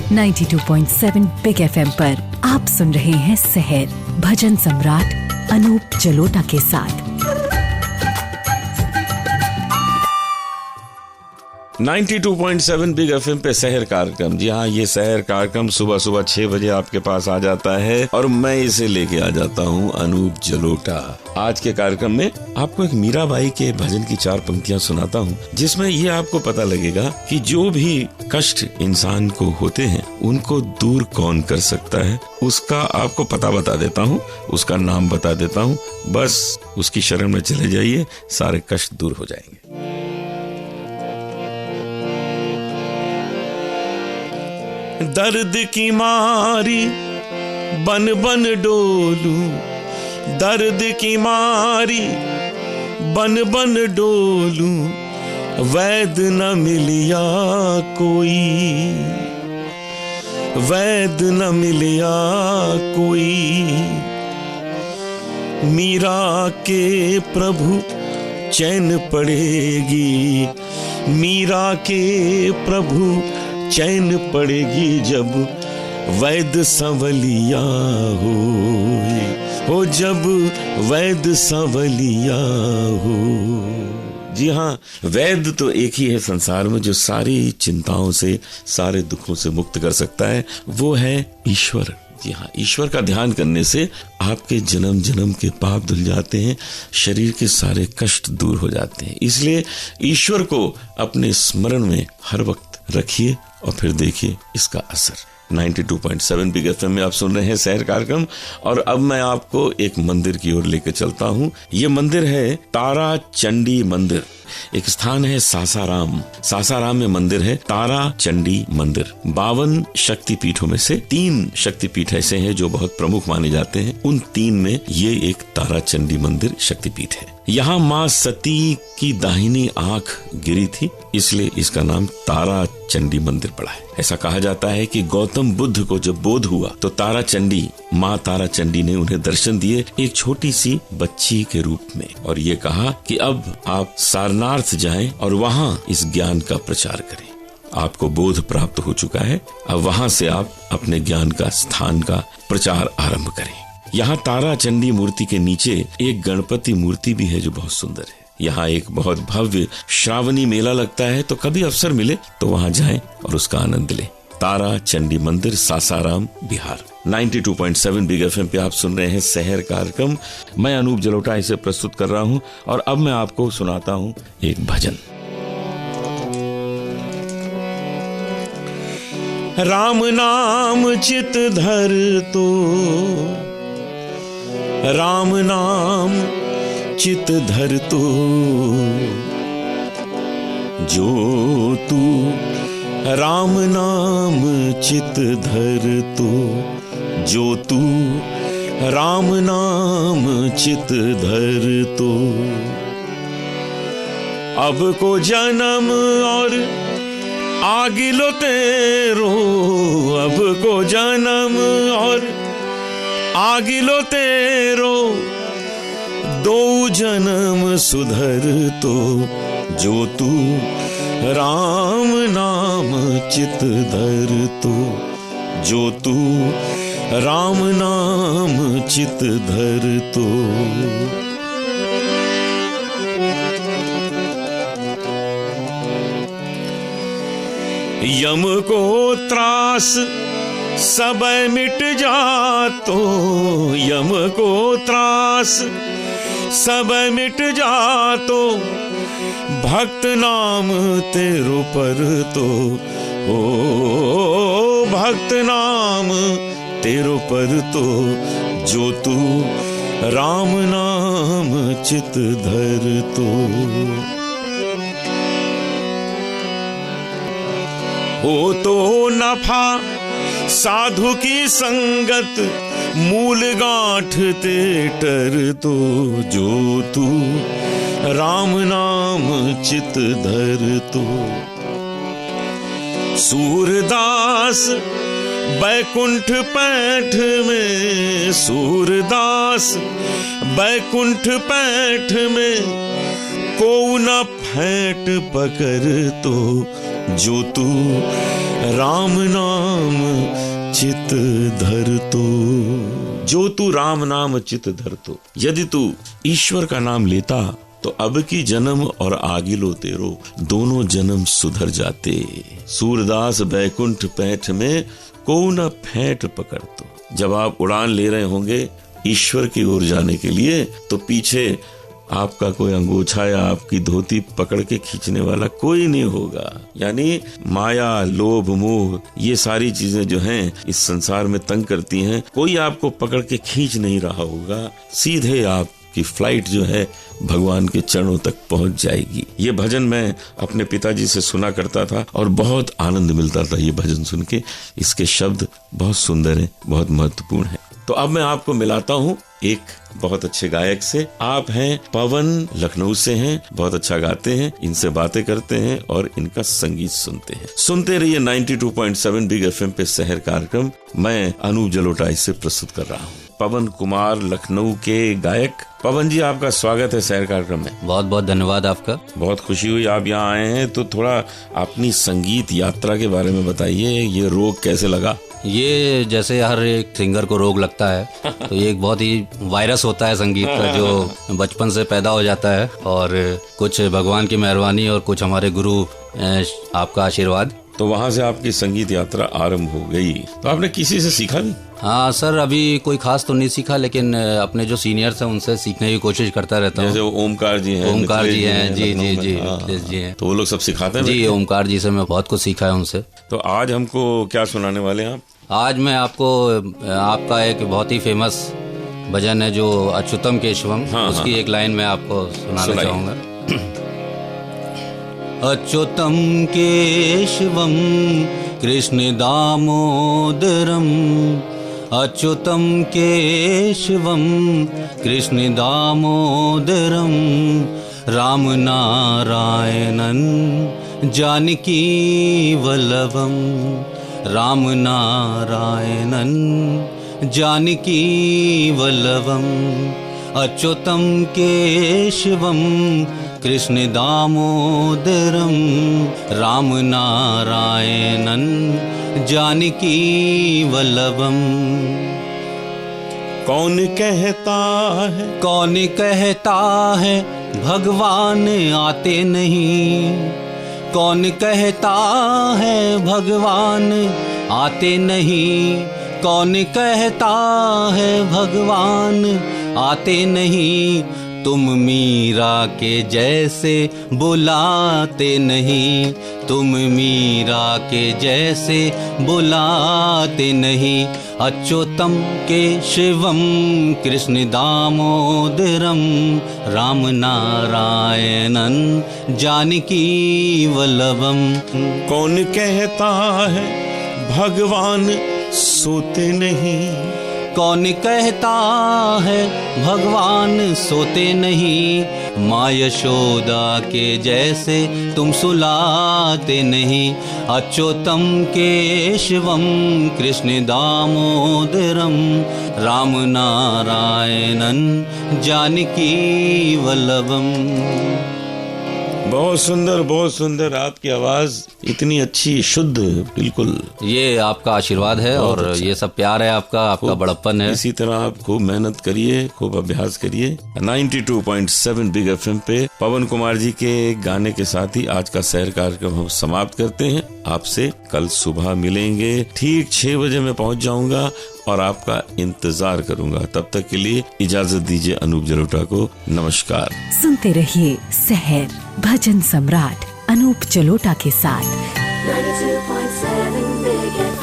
92.7 big FM पर आप सुन रहे हैं सहर भजन सम्राट अनूप जलोटा के साथ। 92.7 बिग एफएम पे सहर कार्यक्रम। जी हाँ, ये सहर कार्यक्रम सुबह सुबह 6 बजे आपके पास आ जाता है और मैं इसे लेके आ जाता हूँ अनूप जलोटा। आज के कार्यक्रम में आपको एक मीराबाई के भजन की 4 पंक्तियाँ सुनाता हूँ, जिसमें ये आपको पता लगेगा कि जो भी कष्ट इंसान को होते हैं उनको दूर कौन कर सकता है। उसका आपको पता बता देता हूँ, उसका नाम बता देता हूँ, बस उसकी शरण में चले जाइए, सारे कष्ट दूर हो जाएंगे। दर्द की मारी बन बन डोलूं, दर्द की मारी बन बन डोलूं, वैद न मिलिया कोई, वैद न मिलिया कोई। मीरा के प्रभु चैन पड़ेगी, मीरा के प्रभु चैन पड़ेगी जब वैद संवलिया हो, जब वैद संवलिया हो। जी हाँ, वैद तो एक ही है संसार में जो सारी चिंताओं से, सारे दुखों से मुक्त कर सकता है, वो है ईश्वर। जी हाँ, ईश्वर का ध्यान करने से आपके जन्म जन्म के पाप धुल जाते हैं, शरीर के सारे कष्ट दूर हो जाते हैं। इसलिए ईश्वर को अपने स्मरण में हर वक्त रखिए और फिर देखिए इसका असर। 92.7 बिग एफएम में आप सुन रहे हैं सहर कार्यक्रम और अब मैं आपको एक मंदिर की ओर लेकर चलता हूँ। ये मंदिर है तारा चंडी मंदिर। एक स्थान है सासाराम। सासाराम में मंदिर है तारा चंडी मंदिर। 52 शक्तिपीठों में से 3 शक्तिपीठ ऐसे हैं जो बहुत प्रमुख माने जाते हैं। उन 3 में ये एक तारा चंडी मंदिर शक्तिपीठ है। यहाँ माँ सती की दाहिनी आंख गिरी थी, इसलिए इसका नाम तारा चंडी मंदिर पड़ा है। ऐसा कहा जाता है कि गौतम बुद्ध को जब बोध हुआ तो तारा चंडी, माँ तारा चंडी ने उन्हें दर्शन दिए एक छोटी सी बच्ची के रूप में, और ये कहा कि अब आप सारनाथ जाएं और वहाँ इस ज्ञान का प्रचार करें। आपको बोध प्राप्त हो चुका है, अब वहाँ से आप अपने ज्ञान का स्थान का प्रचार आरंभ करें। यहाँ तारा चंडी मूर्ति के नीचे एक गणपति मूर्ति भी है जो बहुत सुंदर है। यहाँ एक बहुत भव्य श्रावणी मेला लगता है, तो कभी अवसर मिले तो वहाँ जाएं और उसका आनंद लें। तारा चंडी मंदिर, सासाराम, बिहार। 92.7 बिग एफएम पे आप सुन रहे हैं सहर कार्यक्रम। मैं अनूप जलोटा इसे प्रस्तुत कर रहा हूँ और अब मैं आपको सुनाता हूँ एक भजन। राम नाम चित धर तो, राम नाम चित धर तो, जो तू राम नाम चित धर तो, जो तू राम नाम चित धर तो, अब को जन्म और आगिलो तेरो, अब को जन्म और आगिलो तेरो, दो जन्म सुधर तो, जो तू राम नाम चित धर तो, जो तू राम नाम चित धर तो। यम को त्रास सब मिट जातो, यम को त्रास सब मिट जातो, भक्त नाम तेरो पर तो, ओ भक्त नाम तेरो पर तो, जो तू राम नाम चित धर तो। हो तो नफा साधु की संगत, मूल गांठ ते टर तो, जो तू राम नाम चित धर तो। सूरदास बैकुंठ पैठ में, सूरदास बैकुंठ पैठ में, को न फेंट पकर तो, जो तू राम नाम चित धर तो, जो तू राम नाम चित धर तो। यदि तू ईश्वर का नाम लेता तो अब की जन्म और आगिलो तेरो, दोनों जन्म सुधर जाते। सूरदास बैकुंठ पैठ में को न फेंट पकड़ तो। जब आप उड़ान ले रहे होंगे ईश्वर की ओर जाने के लिए, तो पीछे आपका कोई अंगोछा या आपकी धोती पकड़ के खींचने वाला कोई नहीं होगा। यानी माया, लोभ, मोह, ये सारी चीजें जो हैं इस संसार में तंग करती हैं, कोई आपको पकड़ के खींच नहीं रहा होगा। सीधे आपकी फ्लाइट जो है भगवान के चरणों तक पहुंच जाएगी। ये भजन मैं अपने पिताजी से सुना करता था और बहुत आनंद मिलता था ये भजन सुन के। इसके शब्द बहुत सुंदर हैं, बहुत महत्वपूर्ण हैं। तो अब मैं आपको मिलाता हूँ एक बहुत अच्छे गायक से। आप हैं पवन, लखनऊ से हैं, बहुत अच्छा गाते हैं। इनसे बातें करते हैं और इनका संगीत सुनते हैं। सुनते रहिए 92.7 बिग FM पे शहर कार्यक्रम। मैं अनूप जलोटा इसे प्रस्तुत कर रहा हूँ। पवन कुमार, लखनऊ के गायक। पवन जी, आपका स्वागत है शहर कार्यक्रम में। बहुत बहुत धन्यवाद आपका। बहुत खुशी हुई आप यहाँ आए हैं। तो थोड़ा अपनी संगीत यात्रा के बारे में बताइए। ये रोग कैसे लगा? ये जैसे हर एक सिंगर को रोग लगता है, तो ये एक बहुत ही वायरस होता है संगीत का, जो बचपन से पैदा हो जाता है। और कुछ भगवान की मेहरबानी और कुछ हमारे गुरु आपका आशीर्वाद, तो वहाँ से आपकी संगीत यात्रा आरंभ हो गई। तो आपने किसी से सीखा नहीं? हाँ सर, अभी कोई खास तो नहीं सीखा, लेकिन अपने जो सीनियर्स हैं उनसे सीखने की कोशिश करता रहता हूँ। जैसे वो ओमकार जी हैं। ओमकार जी हैं, जी जी जी जी हैं। तो वो लोग सब सिखाते हैं? जी, ओमकार जी से मैं बहुत कुछ सीखा है उनसे। तो आज हमको क्या सुनाने वाले हैं आप? आज मैं आपको आपका एक बहुत ही फेमस भजन है जो अच्युतम केशवम, उसकी एक लाइन मैं आपको सुनाना चाहूँगा। अच्युतम केशवम कृष्ण दामोदरम, अच्युतम केशवम कृष्ण दामोदरम, राम नारायणन जानकी वल्लभम, राम नारायणन जानकी वल्लभम, अच्युतम केशवम कृष्ण दामोदरम, राम नारायणन जानकी वल्लभम। कौन कहता है, कौन कहता है भगवान आते नहीं, कौन कहता है भगवान आते नहीं, कौन कहता है भगवान आते नहीं, तुम मीरा के जैसे बुलाते नहीं, तुम मीरा के जैसे बुलाते नहीं, अच्युतम केशवम कृष्ण दामोदरम, राम नारायणन जानकी वल्लभम। कौन कहता है भगवान सोते नहीं, कौन कहता है भगवान सोते नहीं, माँ यशोदा के जैसे तुम सुलाते नहीं, अच्युतम केशवम कृष्ण दामोदरम, राम नारायणन जानकी वल्लभम। बहुत सुंदर, बहुत सुंदर। आपकी आवाज इतनी अच्छी, शुद्ध, बिल्कुल। ये आपका आशीर्वाद है और अच्छा। ये सब प्यार है आपका बड़प्पन है। इसी तरह आप खूब मेहनत करिए, खूब अभ्यास करिए। 92.7 बिग FM पे पवन कुमार जी के गाने के साथ ही आज का शहर कार्यक्रम हम समाप्त करते हैं। आपसे कल सुबह मिलेंगे, ठीक 6 बजे मैं पहुंच जाऊंगा और आपका इंतजार करूंगा। तब तक के लिए इजाजत दीजिए अनूप जलोटा को। नमस्कार। सुनते रहिए शहर भजन सम्राट अनूप जलोटा के साथ। 92.7 बिग